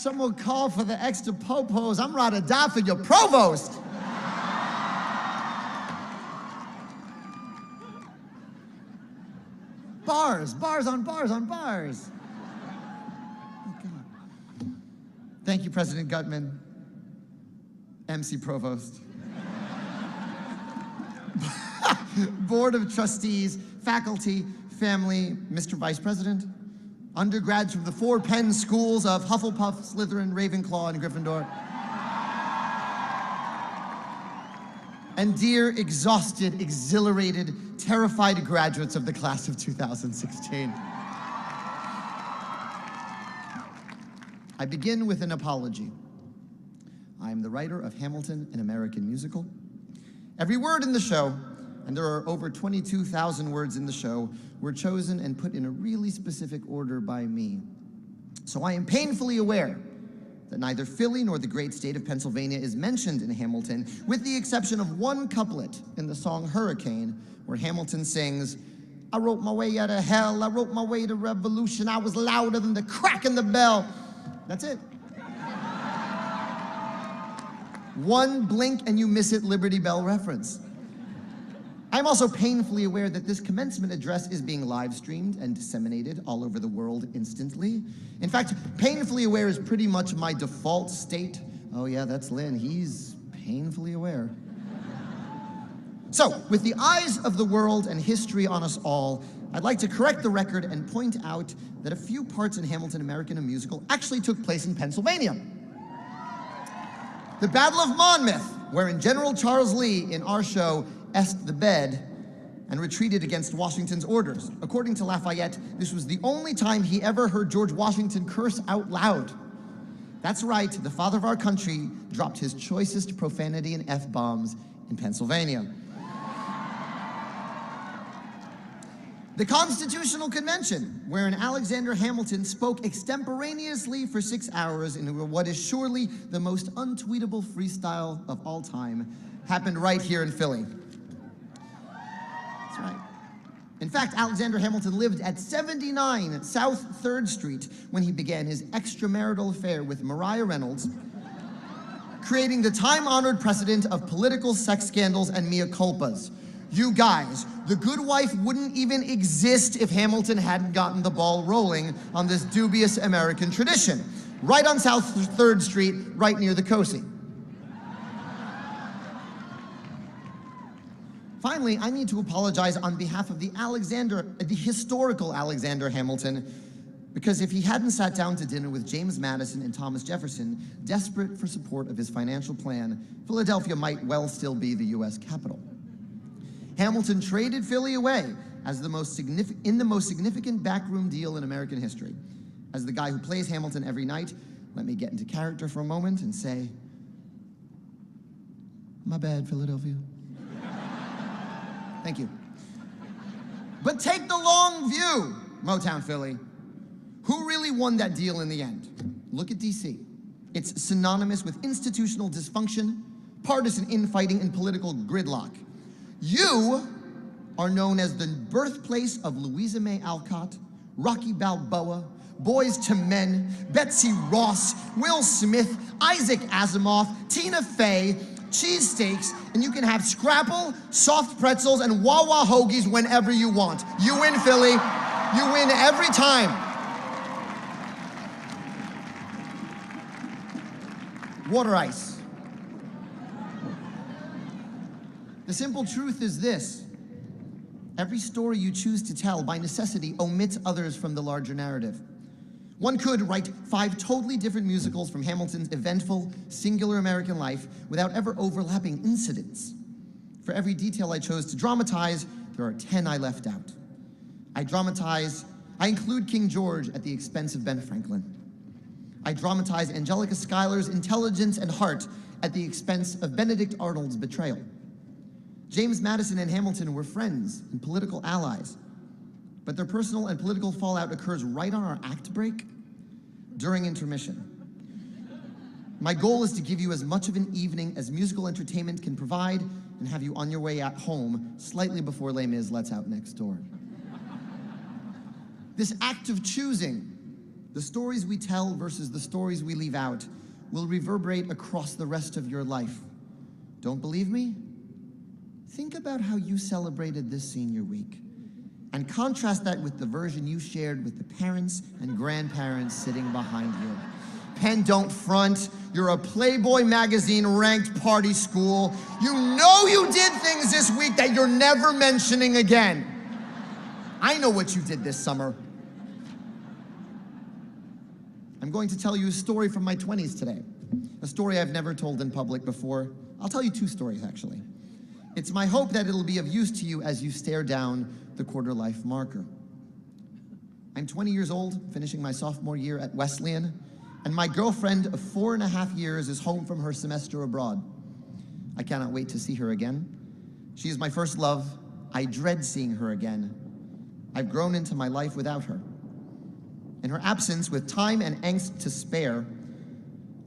Someone call for the extra popos. I'm ready to die for your provost. Bars on bars on bars. Oh, God. Thank you, President Gutman. MC Provost. Board of Trustees, faculty, family, Mr. Vice President, undergrads from the 4 Penn schools of Hufflepuff, Slytherin, Ravenclaw, and Gryffindor. And dear, exhausted, exhilarated, terrified graduates of the class of 2016. I begin with an apology. I am the writer of Hamilton, an American musical. Every word in the show, and there are over 22,000 words in the show, were chosen and put in a really specific order by me. So I am painfully aware that neither Philly nor the great state of Pennsylvania is mentioned in Hamilton, with the exception of one couplet in the song Hurricane, where Hamilton sings, I wrote my way out of hell, I wrote my way to revolution, I was louder than the crack in the bell. That's it. One blink and you miss it Liberty Bell reference. I'm also painfully aware that this commencement address is being live streamed and disseminated all over the world instantly. In fact, painfully aware is pretty much my default state. Oh yeah, that's Lin, he's painfully aware. So, with the eyes of the world and history on us all, I'd like to correct the record and point out that a few parts in Hamilton American, a musical, actually took place in Pennsylvania. The Battle of Monmouth, wherein General Charles Lee, in our show, est the bed and retreated against Washington's orders. According to Lafayette, this was the only time he ever heard George Washington curse out loud. That's right, the father of our country dropped his choicest profanity and F-bombs in Pennsylvania. The Constitutional Convention, wherein Alexander Hamilton spoke extemporaneously for 6 hours in what is surely the most untweetable freestyle of all time, happened right here in Philly. That's right. In fact, Alexander Hamilton lived at 79 South 3rd Street when he began his extramarital affair with Mariah Reynolds, creating the time-honored precedent of political sex scandals and mea culpas. You guys, The Good Wife wouldn't even exist if Hamilton hadn't gotten the ball rolling on this dubious American tradition. Right on South 3rd Street, right near the Cosi. Finally, I need to apologize on behalf of the historical Alexander Hamilton, because if he hadn't sat down to dinner with James Madison and Thomas Jefferson, desperate for support of his financial plan, Philadelphia might well still be the US capital. Hamilton traded Philly away as the most significant backroom deal in American history. As the guy who plays Hamilton every night, let me get into character for a moment and say, my bad, Philadelphia. Thank you. But take the long view, Motown Philly. Who really won that deal in the end? Look at DC. It's synonymous with institutional dysfunction, partisan infighting, and political gridlock. You are known as the birthplace of Louisa May Alcott, Rocky Balboa, Boys to Men, Betsy Ross, Will Smith, Isaac Asimov, Tina Fey, cheesesteaks, and you can have Scrapple, soft pretzels, and Wawa hoagies whenever you want. You win, Philly. You win every time. Water ice. The simple truth is this. Every story you choose to tell, by necessity, omits others from the larger narrative. One could write 5 totally different musicals from Hamilton's eventful, singular American life without ever overlapping incidents. For every detail I chose to dramatize, there are 10 I left out. I include King George at the expense of Ben Franklin. I dramatize Angelica Schuyler's intelligence and heart at the expense of Benedict Arnold's betrayal. James Madison and Hamilton were friends and political allies, but their personal and political fallout occurs right on our act break during intermission. My goal is to give you as much of an evening as musical entertainment can provide and have you on your way at home slightly before Les Mis lets out next door. This act of choosing The stories we tell versus the stories we leave out will reverberate across the rest of your life. Don't believe me? Think about how you celebrated this senior week and contrast that with the version you shared with the parents and grandparents sitting behind you. Penn, don't front. You're a Playboy magazine ranked party school. You know you did things this week that you're never mentioning again. I know what you did this summer. I'm going to tell you a story from my 20s today. A story I've never told in public before. I'll tell you two stories, actually. It's my hope that it'll be of use to you as you stare down the quarter-life marker. I'm 20 years old, finishing my sophomore year at Wesleyan, and my girlfriend of 4.5 years is home from her semester abroad. I cannot wait to see her again. She is my first love. I dread seeing her again. I've grown into my life without her. In her absence, with time and angst to spare,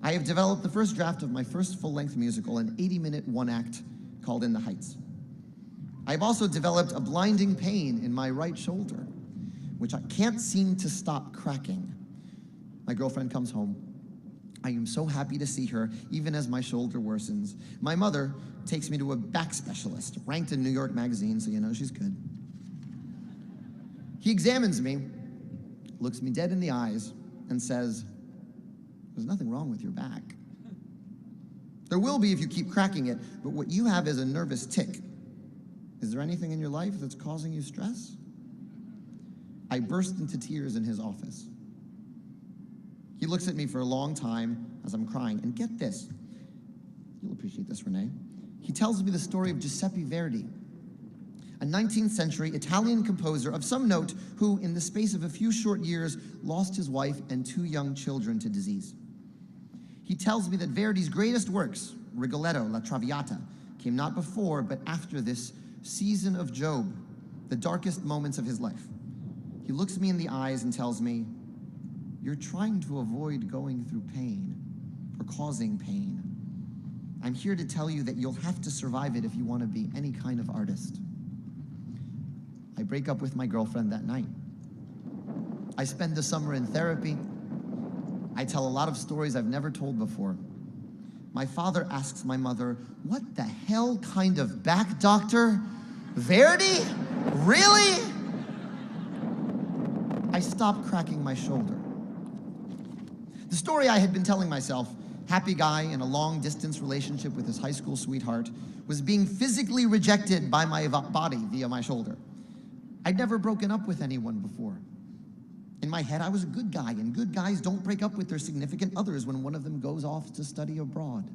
I have developed the first draft of my first full-length musical, an 80-minute one-act called In the Heights. I've also developed a blinding pain in my right shoulder, which I can't seem to stop cracking. My girlfriend comes home. I am so happy to see her, even as my shoulder worsens. My mother takes me to a back specialist, ranked in New York Magazine, so you know she's good. He examines me, looks me dead in the eyes, and says, "There's nothing wrong with your back. There will be if you keep cracking it, but what you have is a nervous tick. Is there anything in your life that's causing you stress?" I burst into tears in his office. He looks at me for a long time as I'm crying, and get this. You'll appreciate this, Renee. He tells me the story of Giuseppe Verdi, a 19th century Italian composer of some note who, in the space of a few short years, lost his wife and 2 young children to disease. He tells me that Verdi's greatest works, Rigoletto, La Traviata, came not before but after this season of Job, the darkest moments of his life. He looks me in the eyes and tells me, "You're trying to avoid going through pain or causing pain. I'm here to tell you that you'll have to survive it if you want to be any kind of artist." I break up with my girlfriend that night. I spend the summer in therapy. I tell a lot of stories I've never told before. My father asks my mother, "What the hell kind of back doctor? Verdi? Really?" I stop cracking my shoulder. The story I had been telling myself, happy guy in a long-distance relationship with his high school sweetheart, was being physically rejected by my body via my shoulder. I'd never broken up with anyone before. In my head, I was a good guy, and good guys don't break up with their significant others when one of them goes off to study abroad.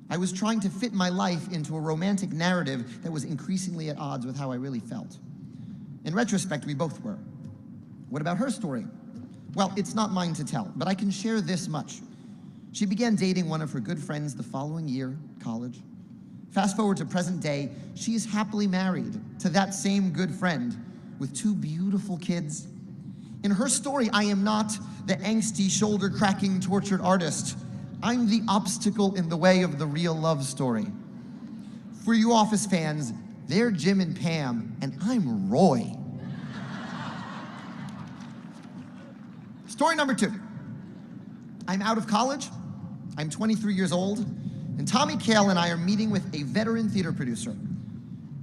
I was trying to fit my life into a romantic narrative that was increasingly at odds with how I really felt. In retrospect, we both were. What about her story? Well, it's not mine to tell, but I can share this much. She began dating one of her good friends the following year, college. Fast forward to present day, she is happily married to that same good friend with 2 beautiful kids. In her story, I am not the angsty, shoulder-cracking, tortured artist. I'm the obstacle in the way of the real love story. For you Office fans, they're Jim and Pam, and I'm Roy. Story number 2. I'm out of college. I'm 23 years old, and Tommy Kail and I are meeting with a veteran theater producer.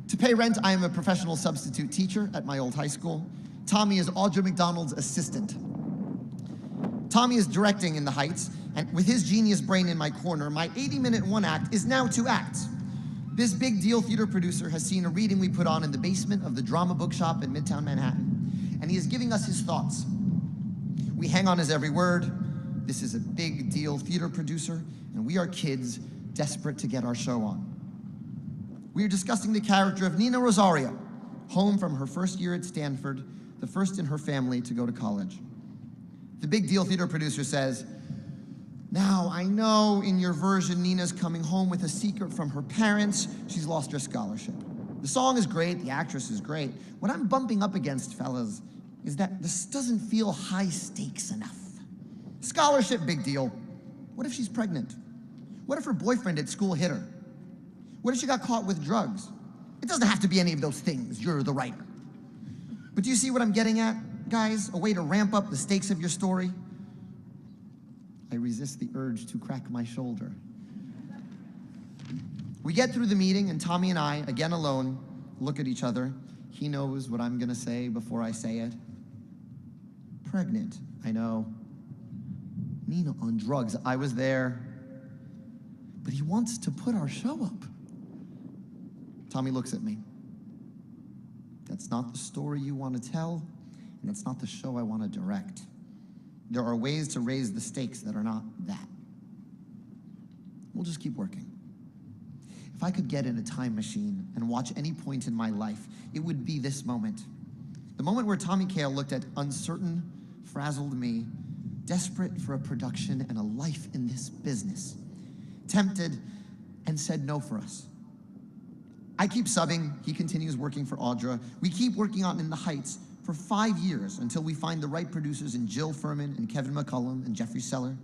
To pay rent, I am a professional substitute teacher at my old high school. Tommy is Audra McDonald's assistant. Tommy is directing In the Heights, and with his genius brain in my corner, my 80-minute one act is now 2 acts. This big deal theater producer has seen a reading we put on in the basement of the Drama Bookshop in Midtown Manhattan, and he is giving us his thoughts. We hang on his every word. This is a big deal theater producer, and we are kids desperate to get our show on. We are discussing the character of Nina Rosario, home from her first year at Stanford, the first in her family to go to college. The big deal theater producer says, "Now, I know in your version, Nina's coming home with a secret from her parents. She's lost her scholarship. The song is great, the actress is great. What I'm bumping up against, fellas, is that this doesn't feel high stakes enough. Scholarship, big deal. What if she's pregnant? What if her boyfriend at school hit her? What if she got caught with drugs? It doesn't have to be any of those things. You're the writer. But do you see what I'm getting at? guys, a way to ramp up the stakes of your story? I resist the urge to crack my shoulder. We get through the meeting, and Tommy and I, again alone, look at each other. He knows what I'm gonna say before I say it. Pregnant, I know. Nina on drugs, I was there. But he wants to put our show up. Tommy looks at me. That's not the story you want to tell, and that's not the show I want to direct. There are ways to raise the stakes that are not that. We'll just keep working. If I could get in a time machine and watch any point in my life, it would be this moment. The moment where Tommy Kail looked at uncertain, frazzled me, desperate for a production and a life in this business, tempted, and said no for us. I keep subbing, he continues working for Audra. We keep working on In the Heights for 5 years until we find the right producers in Jill Furman and Kevin McCullum and Jeffrey Seller.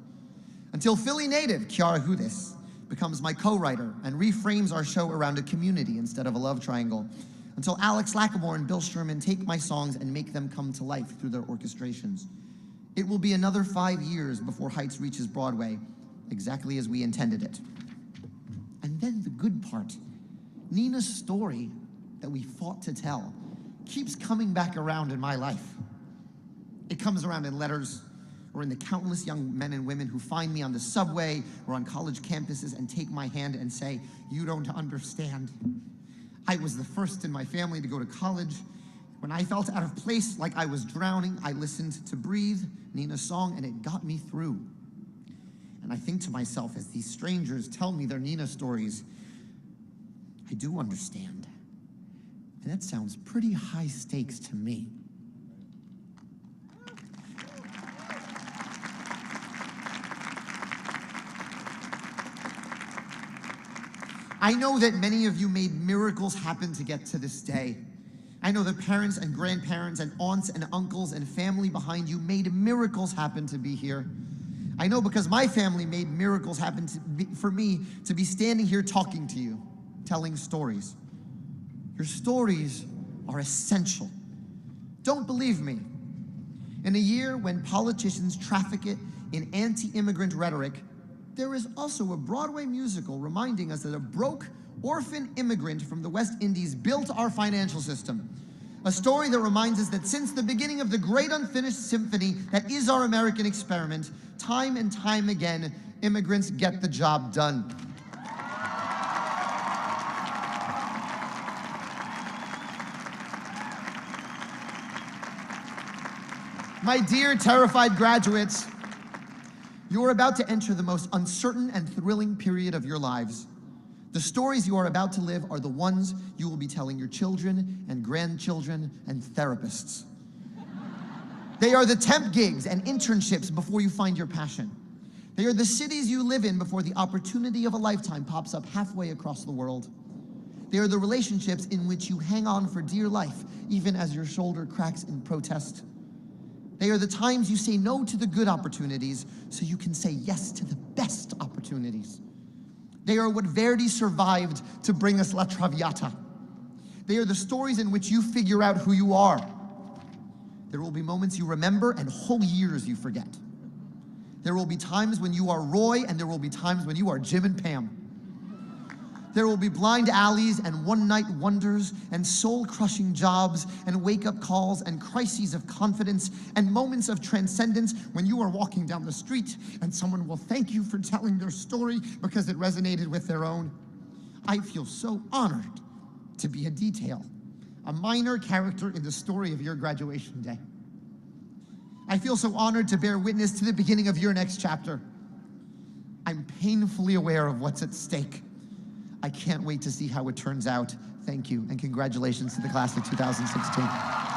Until Philly native Kiara Hudis becomes my co-writer and reframes our show around a community instead of a love triangle. Until Alex Lacamoire and Bill Sherman take my songs and make them come to life through their orchestrations. It will be another 5 years before Heights reaches Broadway, exactly as we intended it. And then the good part, Nina's story that we fought to tell keeps coming back around in my life. It comes around in letters or in the countless young men and women who find me on the subway or on college campuses and take my hand and say, "You don't understand. I was the first in my family to go to college. When I felt out of place, like I was drowning, I listened to Breathe, Nina's song, and it got me through." And I think to myself, as these strangers tell me their Nina stories, I do understand. And that sounds pretty high stakes to me. I know that many of you made miracles happen to get to this day. I know that parents and grandparents and aunts and uncles and family behind you made miracles happen to be here. I know because my family made miracles happen for me to be standing here talking to you, telling stories. Your stories are essential. Don't believe me? In a year when politicians traffic it in anti-immigrant rhetoric, there is also a Broadway musical reminding us that a broke, orphan immigrant from the West Indies built our financial system. A story that reminds us that since the beginning of the great unfinished symphony that is our American experiment, time and time again, immigrants get the job done. My dear terrified graduates, you are about to enter the most uncertain and thrilling period of your lives. The stories you are about to live are the ones you will be telling your children and grandchildren and therapists. They are the temp gigs and internships before you find your passion. They are the cities you live in before the opportunity of a lifetime pops up halfway across the world. They are the relationships in which you hang on for dear life, even as your shoulder cracks in protest. They are the times you say no to the good opportunities so you can say yes to the best opportunities. They are what Verdi survived to bring us La Traviata. They are the stories in which you figure out who you are. There will be moments you remember and whole years you forget. There will be times when you are Roy and there will be times when you are Jim and Pam. There will be blind alleys and one-night wonders and soul-crushing jobs and wake-up calls and crises of confidence and moments of transcendence when you are walking down the street and someone will thank you for telling their story because it resonated with their own. I feel so honored to be a detail, a minor character in the story of your graduation day. I feel so honored to bear witness to the beginning of your next chapter. I'm painfully aware of what's at stake. I can't wait to see how it turns out. Thank you, and congratulations to the class of 2016.